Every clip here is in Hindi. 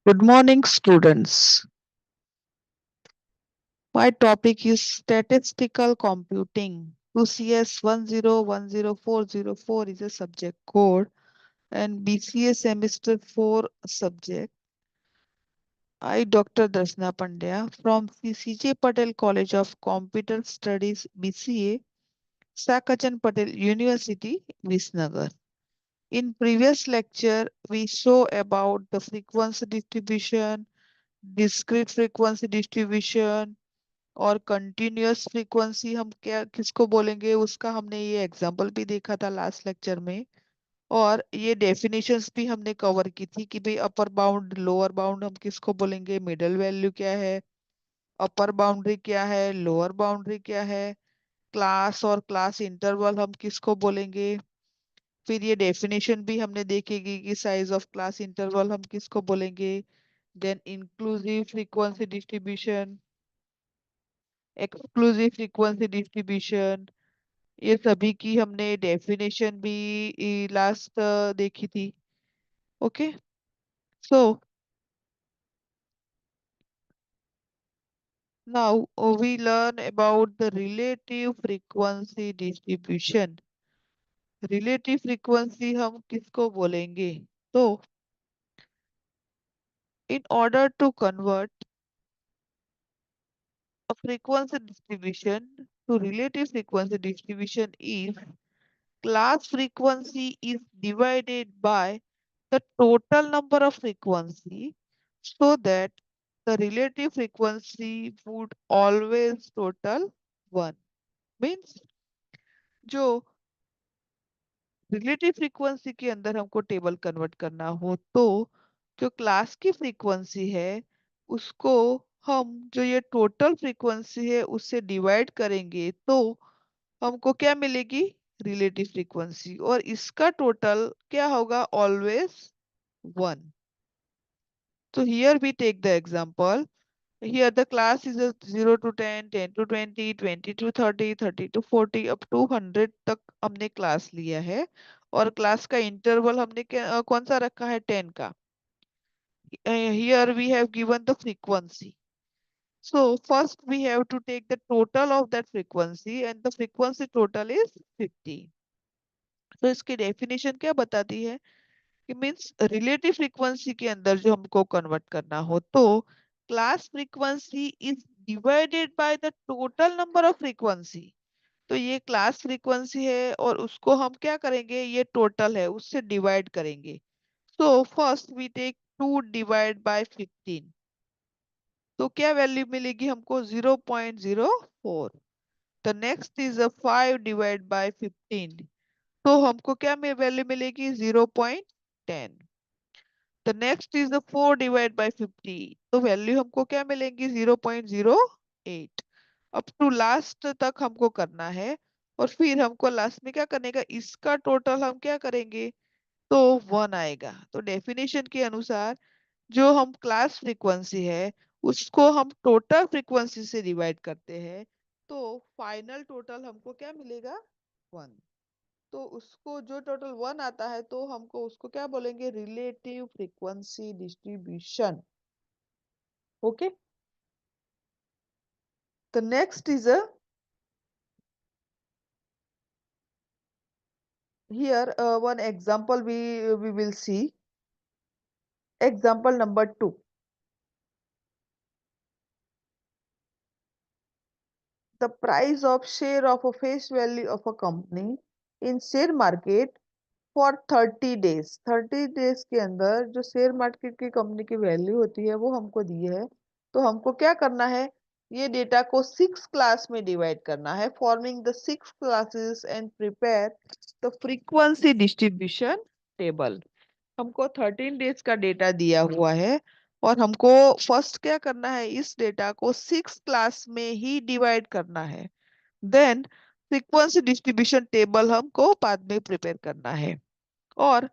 Good morning, students. My topic is statistical computing. 2CS 1010404 is a subject code and BCA semester 4 subject. I, Dr. Darshna Pandya from CJ Patel College of Computer Studies, BCA, Sakachan Patel University, Visnagar. In previous lecture, we saw about the frequency distribution, discrete frequency distribution, और कंटिन्यूअस फ्रीक्वेंसी हम क्या किसको बोलेंगे उसका हमने ये एग्जांपल भी देखा था लास्ट लेक्चर में। और ये डेफिनेशंस भी हमने कवर की थी कि भाई अपर बाउंड लोअर बाउंड हम किसको बोलेंगे, मिडल वैल्यू क्या है, अपर बाउंड्री क्या है, लोअर बाउंड्री क्या है, क्लास और क्लास इंटरवल हम किसको बोलेंगे। फिर ये डेफिनेशन भी हमने देखेगी कि साइज ऑफ क्लास इंटरवल हम किसको बोलेंगे। Then inclusive frequency distribution, exclusive frequency distribution, ये सभी की हमने डेफिनेशन भी लास्ट देखी थी। Okay, so now we learn about the relative frequency distribution. Relative frequency हम किसको बोलेंगे? तो in order to convert a frequency distribution to relative frequency distribution is class frequency is divided by the total number of frequency so that the relative frequency would always total 1. Means जो रिलेटिव फ्रीक्वेंसी के अंदर हमको टेबल कन्वर्ट करना हो तो जो क्लास की फ्रीक्वेंसी है उसको हम जो ये टोटल फ्रीक्वेंसी है उससे डिवाइड करेंगे तो हमको क्या मिलेगी, रिलेटिव फ्रीक्वेंसी, और इसका टोटल क्या होगा, always 1. So here we take the example. Here the class is a 0 to 10, 10 to 20, 20 to 30, 30 to 40 up to 100 तक हमने क्लास लिया है। और क्लास का इंटरवल हमने कौन सा रखा है, 10 का। Here we have given the frequency. So first we have to take the total of that frequency and the frequency total is 50. तो इसकी डेफिनेशन क्या बताती है कि मीन्स रिलेटिव फ्रीक्वेंसी के अंदर जो हमको कन्वर्ट करना हो तो class frequency is divided by the total number of frequency. तो ये क्लास फ्रीक्वेंसी है और उसको हम क्या करेंगे, ये टोटल है उससे डिवाइड करेंगे। So first we take 2 divide by 15, तो क्या वैल्यू मिलेगी हमको, 0.04। The next is a 5 divide by 15, तो हमको क्या में वैल्यू मिलेगी, 0.10। The next is the 4 divide by 50, तो वैल्यू हमको क्या मिलेंगी, 0.08। अप टू लास्ट तक हमको करना है और फिर हमको लास्ट में क्या करने का, इसका टोटल हम क्या करेंगे, तो 1 आएगा। तो डेफिनेशन के अनुसार जो हम क्लास फ्रीक्वेंसी है उसको हम टोटल फ्रीक्वेंसी से डिवाइड करते हैं तो फाइनल टोटल हमको क्या मिलेगा, 1। तो उसको जो टोटल 1 आता है तो हमको उसको क्या बोलेंगे, relative frequency distribution. Okay, the next is a here one example we will see. Example number 2. The price of share of a face value of a company in share market for 30 days। 30 days के अंदर जो शेयर मार्केट की कंपनी की वैल्यू होती है वो हमको दी है। तो हमको क्या करना है, ये डेटा को 6 क्लास में डिवाइड करना है, forming the 6 classes and prepare the frequency distribution table. हमको 13 डेज का डेटा दिया हुआ है और हमको फर्स्ट क्या करना है, इस डेटा को 6 क्लास में ही डिवाइड करना है। देन फ्रीक्वेंसी डिस्ट्रीब्यूशन टेबल हमको बाद में प्रिपेयर करना है। और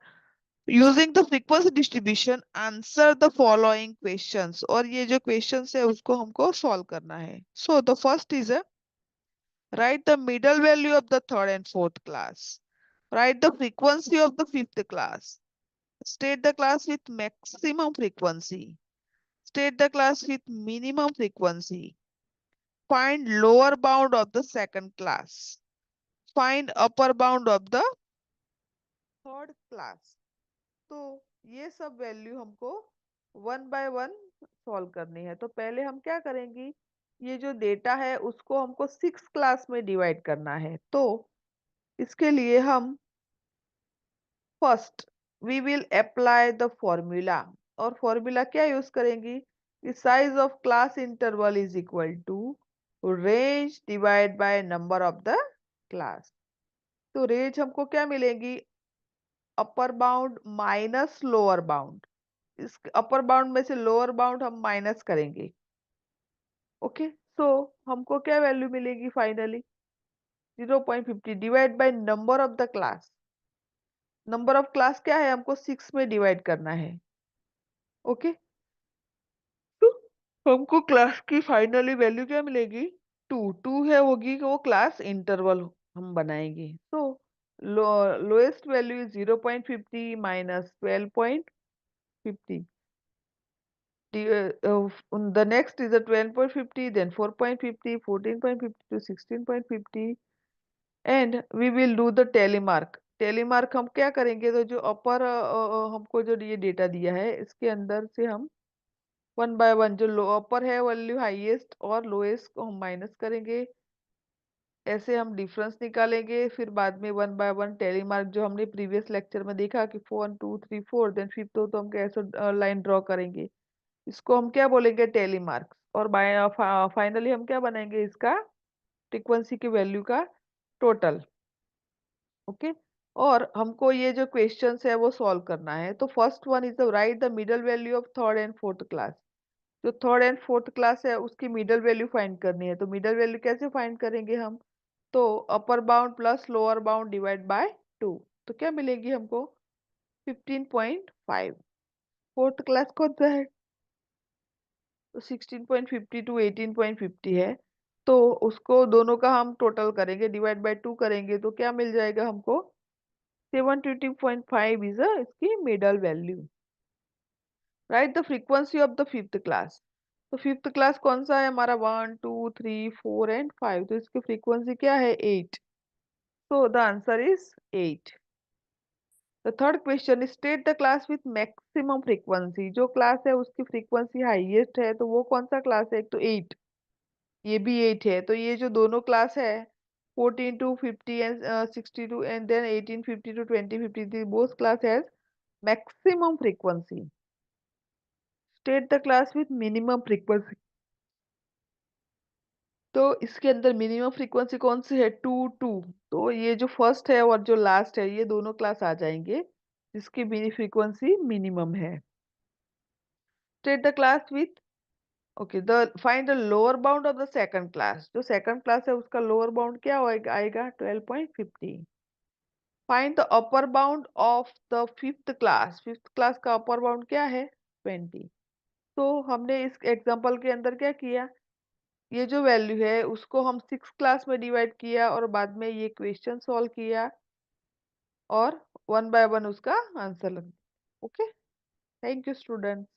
using the frequency distribution answer the following questions, और ये जो क्वेश्चंस है उसको हमको सॉल्व करना है। So the first is right the middle value of the third and fourth class, right the frequency of the fifth class, state the class with maximum frequency, State the class with minimum frequency. Find lower bound of the second class. Find upper bound of the third class. तो ये सब वैल्यू हमको वन बाय वन सॉल्व करनी है। तो पहले हम क्या करेंगे, ये जो डेटा है उसको हमको 6 क्लास में डिवाइड करना है। तो इसके लिए हम first we will apply the formula. और फॉर्मूला क्या यूज करेंगी, size of class interval is equal to range divide by number of the class. तो रेंज हमको क्या मिलेगी, upper bound minus lower bound. इस अपर बाउंड में से लोअर बाउंड हम माइनस करेंगे। ओके, सो हमको क्या वैल्यू मिलेगी finally, 0.50 divide by number of the class. Number of class क्या है, हमको 6 में डिवाइड करना है। ओके, तो हमको क्लास की फाइनली वैल्यू क्या मिलेगी, 2 है होगी, वो क्लास इंटरवल हम बनाएंगे। तो lowest value is 0.50 minus 12.50। The next is a 12.50, then 4.50, 14.50 to 16.50, and we will do the tally mark। tally mark हम क्या करेंगे, तो जो अपर हमको जो ये डेटा दिया है इसके अंदर से हम वन बाय वन जो लो अपर है वैल्यू हाईएस्ट और लोएस्ट को हम माइनस करेंगे। ऐसे हम डिफरेंस निकालेंगे, फिर बाद में one by one tally mark जो हमने प्रीवियस लेक्चर में देखा कि 1 2 3 4 देन फिफ्थ हो तो हम कैसे लाइन ड्रॉ करेंगे, इसको हम क्या बोलेंगे, टैली मार्क्स। और बाय फाइनली हम क्या बनाएंगे, इसका फ्रीक्वेंसी की वैल्यू का टोटल। ओके, और हमको ये जो क्वेश्चंस है वो सॉल्व करना है। तो first one is right the middle value of third and fourth class. जो थर्ड एंड फोर्थ क्लास है उसकी मिडल वैल्यू फाइंड करनी है। तो मिडल वैल्यू कैसे फाइंड करेंगे हम, तो upper bound plus lower bound divide by 2। तो क्या मिलेगी हमको, 15.5। फोर्थ क्लास कौन सा है, तो 16.50 टू 18.50 है। तो उसको दोनों का हम टोटल करेंगे, डिवाइड बाय 2 करेंगे, तो क्या मिल जाएगा हमको, 72.5 इज इसकी middle value. Right the frequency of the fifth class. तो फिफ्थ क्लास कौन सा है हमारा, 1 2 3 4 एंड 5। तो इसकी फ्रीक्वेंसी क्या है, 8। So the answer is 8। The third question, state the class with maximum frequency. जो क्लास है उसकी फ्रीक्वेंसी हाईएस्ट है, तो वो कौन सा क्लास है, एक तो 8, ये भी 8 है। तो ये जो दोनों क्लास है 14 to 50 and 62 and then 1850 to 2050, both class has maximum frequency. State the class with minimum frequency. तो इसके अंदर मिनिमम फ्रीक्वेंसी कौन सी है, 2 2। तो ये जो फर्स्ट है और जो लास्ट है ये दोनों क्लास आ जाएंगे जिसकी मिनी फ्रीक्वेंसी मिनिमम है। State the class with, okay, the find the lower bound of the second class. जो सेकंड क्लास है उसका लोअर बाउंड क्या होएगा, आएगा 12.50। Find the upper bound of the fifth class. Fifth class का अपर बाउंड क्या है, 20। तो हमने इस एग्जांपल के अंदर क्या किया, ये जो वैल्यू है उसको हम 6 क्लास में डिवाइड किया और बाद में ये क्वेश्चन सॉल्व किया और वन बाय वन उसका आंसर लग। Okay, thank you students.